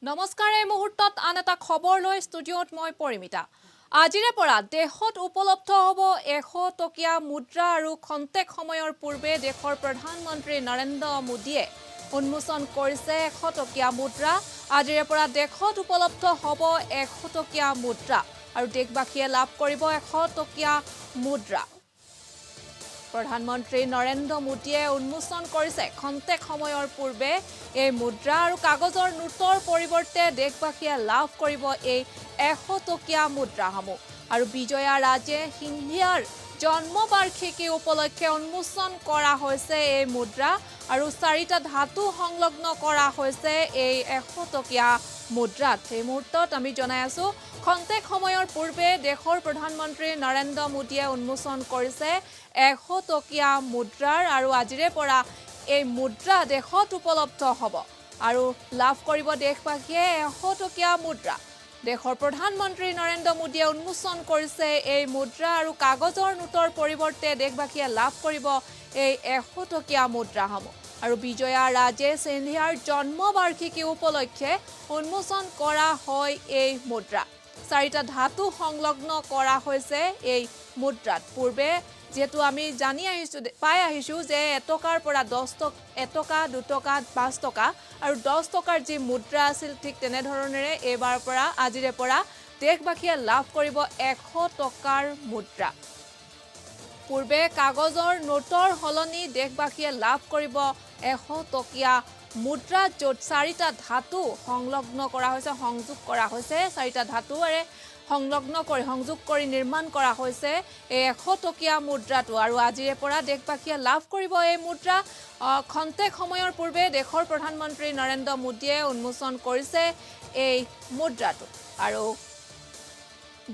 নমস্কাৰ এই মুহূৰ্তত আন এটা খবৰ লৈ ষ্টুডিঅ'ত মই পৰিমিতা। আজিৰে পৰা দেশত উপলব্ধ হ'ব 100 টকীয়া মুদ্ৰা আৰু খন্তেক সময়ৰ পূৰ্বে দেশৰ প্ৰধানমন্ত্ৰী নৰেন্দ্ৰ মোদীয়ে উন্মোচন কৰিছে 100 টকীয়া মুদ্ৰা। আজিৰে পৰা দেশত উপলব্ধ হ'ব 100 টকীয়া মুদ্ৰা আৰু দেশবাসীয়ে লাভ কৰিব 100 টকীয়া মুদ্ৰা। প্ৰধানমন্ত্ৰী নৰেন্দ্ৰ মোদীয়ে উন্মোচন কৰিছে খন্তেক সময়ৰ পূৰ্বে এই মুদ্ৰা আৰু কাগজৰ নোটৰ পৰিৱৰ্তে দেশবাসীয়ে লাভ কৰিব এই 100 টকীয়া মুদ্ৰাসমূহ। আৰু বিজয়া ৰাজে সিন্ধিয়াৰ জন্মবাৰ্ষিকী উপলক্ষে উন্মোচন কৰা হৈছে এই মুদ্ৰা আৰু 4টা ধাতু সংলগ্ন কৰা হৈছে এই 100 টকীয়া মুদ্ৰাত। এই মুহূৰ্তত আমি জনাই আছো খন্তেক সময়ৰ পূৰ্বে দেশৰ প্ৰধানমন্ত্ৰী নৰেন্দ্ৰ মোদীয়ে উন্মোচন কৰিছে 100 টকীয়া মুদ্ৰাৰ আৰু আজিৰে পৰা এই মুদ্ৰা দেশত উপলব্ধ হ'ব আৰু লাভ কৰিব দেশবাসীয়ে 100 টকীয়া মুদ্ৰা। দেশৰ প্ৰধানমন্ত্ৰী নৰেন্দ্ৰ মোদীয়ে উন্মোচন কৰিছে এই মুদ্ৰা আৰু কাগজৰ নোটৰ পৰিৱৰ্তে দেশবাসীয়ে লাভ কৰিব এই 100 টকীয়া মুদ্ৰাসমূহ। আৰু বিজয়া ৰাজে সিন্ধিয়াৰ জন্মবাৰ্ষিকী উপলক্ষে উন্মোচন কৰা হয় এই মুদ্ৰা। 4টা ধাতু সংলগ্ন কৰা হৈছে এই মুদ্ৰাত। পূৰ্বে যেহেতু আমি পাই আহিছোঁ যে 1 টকাৰ পৰা 10 টকা, 1 টকা, 2 টকা, 5 টকা আৰু 10 টকাৰ যি মুদ্ৰা আছিল ঠিক তেনেধৰণেৰে এইবাৰৰ পৰা আজিৰে পৰা দেশবাসীয়ে লাভ কৰিব 100 টকাৰ মুদ্ৰা। পূৰ্বে কাগজৰ নোটৰ সলনি দেশবাসীয়ে লাভ কৰিব 100 টকীয়া মুদ্ৰা, য'ত 4টা ধাতু সংলগ্ন কৰা হৈছে, সংযোগ কৰা হৈছে। 4টা ধাতুৰে সংযোগ কৰি নিৰ্মাণ কৰা হৈছে এই 100 টকীয়া মুদ্ৰাটো আৰু আজিৰে পৰা দেশবাসীয়ে লাভ কৰিব এই মুদ্ৰা। খন্তেক সময়ৰ পূৰ্বে দেশৰ প্ৰধানমন্ত্ৰী নৰেন্দ্ৰ মোদীয়ে উন্মোচন কৰিছে এই মুদ্ৰাটো আৰু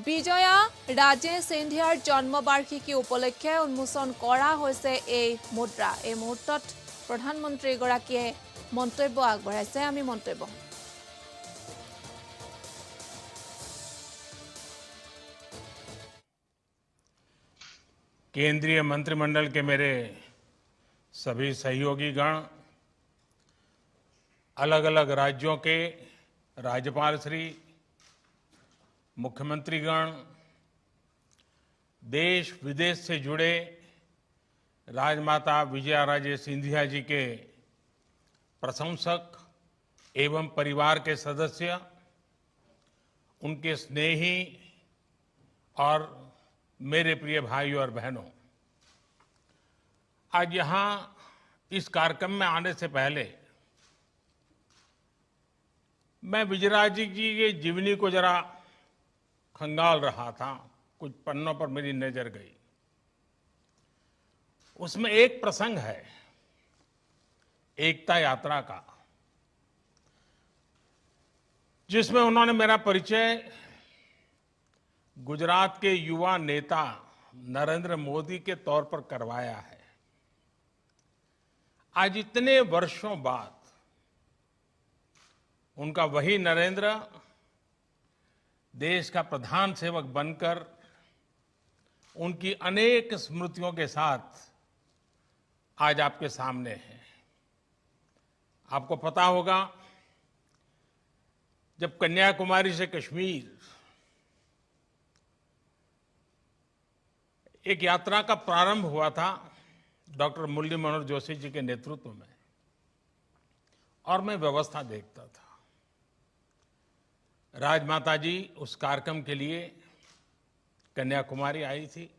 বিজয়া ৰাজে সিন্ধিয়াৰ জন্মবাৰ্ষিকী উপলক্ষে উন্মোচন কৰা হৈছে এই মুদ্ৰা। এই মুহূৰ্তত প্ৰধানমন্ত্ৰীগৰাকীয়ে মন্তব্য আগবঢ়াইছে, আমি মন্তব্য। केंद्रीय मंत्रिमंडल के मेरे सभी सहयोगी गण, अलग अलग राज्यों के राज्यपाल श्री, मुख्यमंत्रीगण, देश विदेश से जुड़े राजमाता विजया राजे सिंधिया जी के प्रशंसक एवं परिवार के सदस्य, उनके स्नेही और मेरे प्रिय भाइयों और बहनों, आज यहाँ इस कार्यक्रम में आने से पहले मैं विजयराज जी की जीवनी को जरा खंगाल रहा था। कुछ पन्नों पर मेरी नजर गई। उसमें एक प्रसंग है एकता यात्रा का, जिसमें उन्होंने मेरा परिचय गुजरात के युवा नेता नरेंद्र मोदी के तौर पर करवाया है। आज इतने वर्षों बाद उनका वही नरेंद्र देश का प्रधान सेवक बनकर उनकी अनेक स्मृतियों के साथ आज आपके सामने है। आपको पता होगा, जब कन्याकुमारी से कश्मीर एक यात्रा का प्रारंभ हुआ था डॉक्टर मुरली मनोहर जोशी जी के नेतृत्व में, और मैं व्यवस्था देखता था। राजमाता जी उस कार्यक्रम के लिए कन्याकुमारी आई थी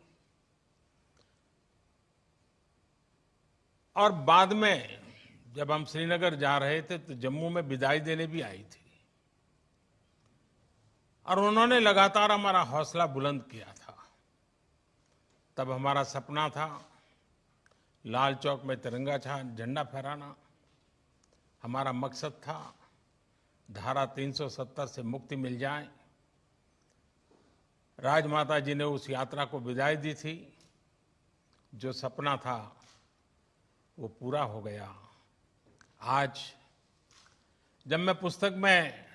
और बाद में जब हम श्रीनगर जा रहे थे तो जम्मू में विदाई देने भी आई थी और उन्होंने लगातार हमारा हौसला बुलंद किया था। तब हमारा सपना था लाल चौक में तिरंगा झंडा फहराना। हमारा मकसद था धारा 370 से मुक्ति मिल जाए। राजमाता जी ने उस यात्रा को विदाई दी थी। जो सपना था वो पूरा हो गया। आज जब मैं पुस्तक में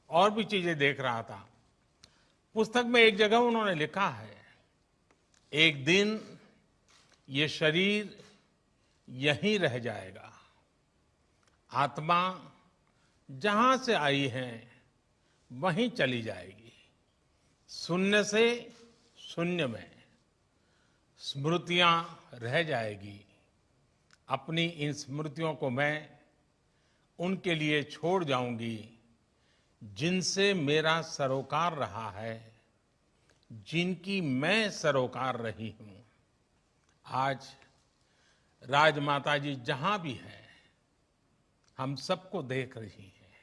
और भी चीजें देख रहा था, पुस्तक में एक जगह उन्होंने लिखा है, एक दिन ये शरीर यहीं रह जाएगा, आत्मा जहां से आई हैं वहीं चली जाएगी। शून्य से शून्य में स्मृतियां रह जाएगी। अपनी इन स्मृतियों को मैं उनके लिए छोड़ जाऊंगी जिनसे मेरा सरोकार रहा है, जिनकी मैं सरोकार रही हूं। आज राजमाता जी जहां भी है, हम सबको देख रही हैं,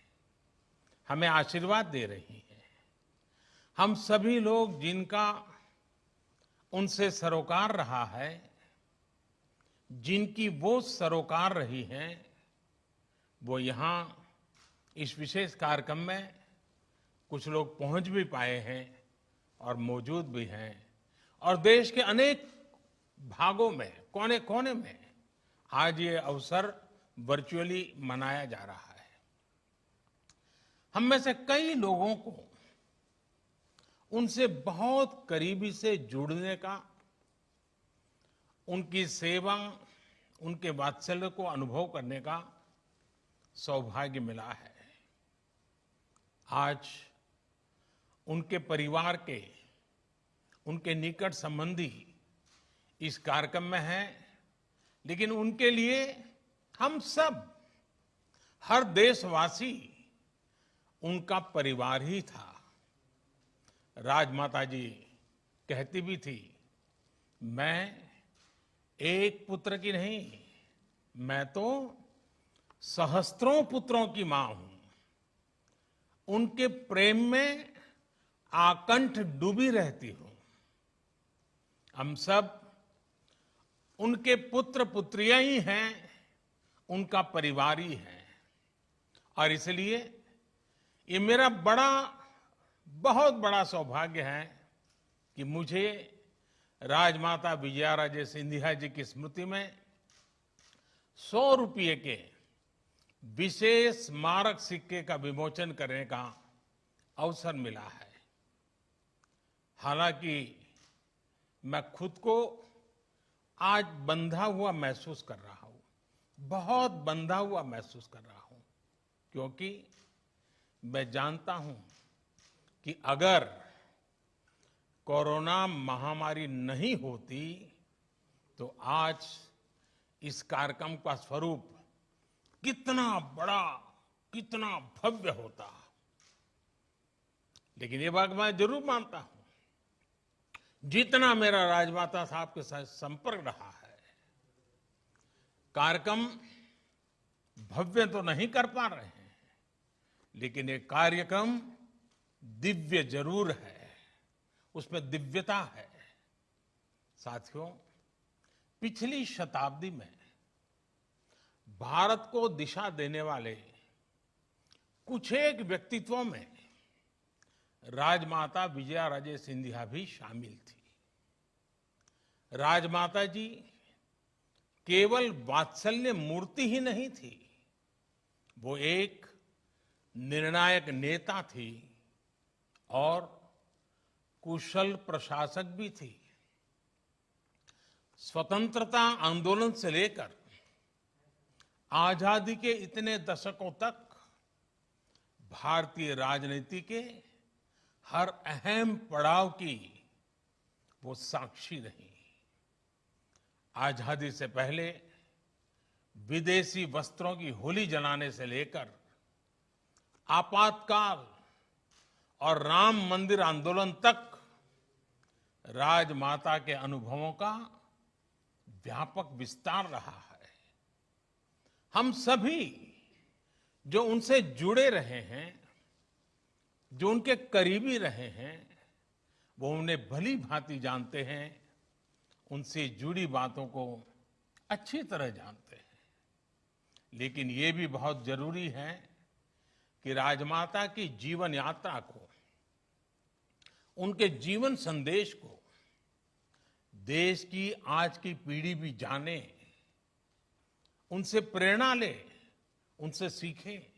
हमें आशीर्वाद दे रही हैं। हम सभी लोग जिनका उनसे सरोकार रहा है, जिनकी वो सरोकार रही हैं, वो यहाँ इस विशेष कार्यक्रम में कुछ लोग पहुंच भी पाए हैं और मौजूद भी हैं, और देश के अनेक भागों में, कोने कोने में आज ये अवसर वर्चुअली मनाया जा रहा है। हम में से कई लोगों को उनसे बहुत करीबी से जुड़ने का, उनकी सेवा, उनके वात्सल्य को अनुभव करने का सौभाग्य मिला है। आज उनके परिवार के, उनके निकट संबंधी इस कार्यक्रम में हैं, लेकिन उनके लिए हम सब, हर देशवासी उनका परिवार ही था। राजमाता जी कहती भी थी, मैं एक पुत्र की नहीं, मैं तो सहस्त्रों पुत्रों की मां हूं। उनके प्रेम में आकंठ डूबी रहती हूं। हम सब उनके पुत्र पुत्रियां ही हैं, उनका परिवार ही है। और इसलिए ये मेरा बहुत बड़ा सौभाग्य है कि मुझे राजमाता विजयाराजे सिंधिया जी की स्मृति में 100 रुपये के विशेष स्मारक सिक्के का विमोचन करने का अवसर मिला है। हालांकि मैं खुद को आज बंधा हुआ महसूस कर रहा हूं, बहुत बंधा हुआ महसूस कर रहा हूं, क्योंकि मैं जानता हूं कि अगर कोरोना महामारी नहीं होती तो आज इस कार्यक्रम का स्वरूप कितना बड़ा, कितना भव्य होता। लेकिन ये बात मैं जरूर मानता हूं, जितना मेरा राजमाता साहब के साथ संपर्क रहा है, कार्यक्रम भव्य तो नहीं कर पा रहे हैं, लेकिन ये कार्यक्रम दिव्य जरूर है, उसमें दिव्यता है। साथियों, पिछली शताब्दी में भारत को दिशा देने वाले कुछ एक व्यक्तित्वों में राजमाता विजयाराजे सिंधिया भी शामिल थी। राजमाता जी केवल वात्सल्य मूर्ति ही नहीं थी, वो एक निर्णायक नेता थी और कुशल प्रशासक भी थी। स्वतंत्रता आंदोलन से लेकर आजादी के इतने दशकों तक भारतीय राजनीति के हर अहम पड़ाव की वो साक्षी रही। आजादी से पहले विदेशी वस्त्रों की होली जलाने से लेकर आपातकाल और राम मंदिर आंदोलन तक राजमाता के अनुभवों का व्यापक विस्तार रहा है। हम सभी जो उनसे जुड़े रहे हैं, जो उनके करीबी रहे हैं, वो उन्हें भली भांति जानते हैं, उनसे जुड़ी बातों को अच्छी तरह जानते हैं। लेकिन ये भी बहुत जरूरी है कि राजमाता की जीवन यात्रा को, उनके जीवन संदेश को देश की आज की पीढ़ी भी जाने, उनसे प्रेरणा ले, उनसे सीखे।